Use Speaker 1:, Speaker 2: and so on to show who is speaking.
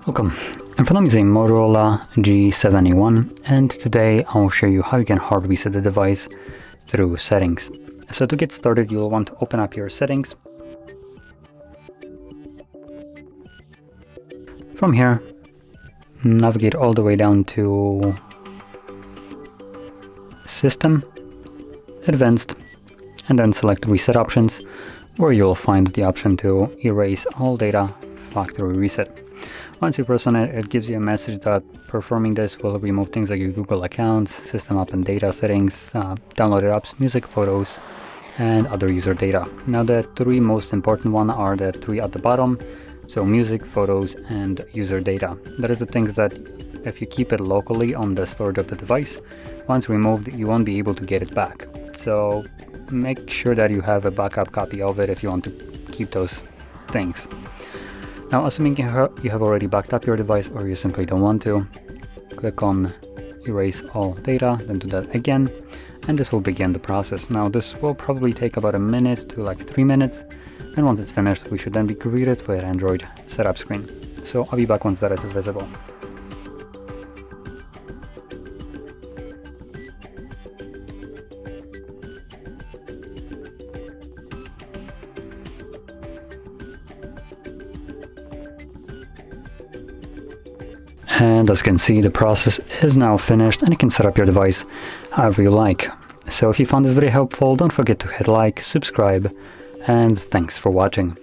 Speaker 1: Welcome. In front of me is a Motorola G71, and today I'll show you how you can hard reset the device through settings. So to get started, you'll want to open up your settings. From here, navigate all the way down to System, Advanced, and then select Reset Options, where you'll find the option to erase all data factory reset. Once you press on it, it gives you a message that performing this will remove things like your Google accounts, system app and data settings, downloaded apps, music, photos, and other user data. Now the three most important ones are the three at the bottom, so music, photos, and user data. That is the things that if you keep it locally on the storage of the device, once removed, you won't be able to get it back. So make sure that you have a backup copy of it if you want to keep those things. Now, assuming you have already backed up your device or you simply don't want to, click on Erase All Data, then do that again, and this will begin the process. Now, this will probably take about a minute to like 3 minutes, and once it's finished, we should then be greeted with an Android setup screen. So I'll be back once that is visible. And as you can see, the process is now finished and you can set up your device however you like. So if you found this video helpful, don't forget to hit like, subscribe, and thanks for watching.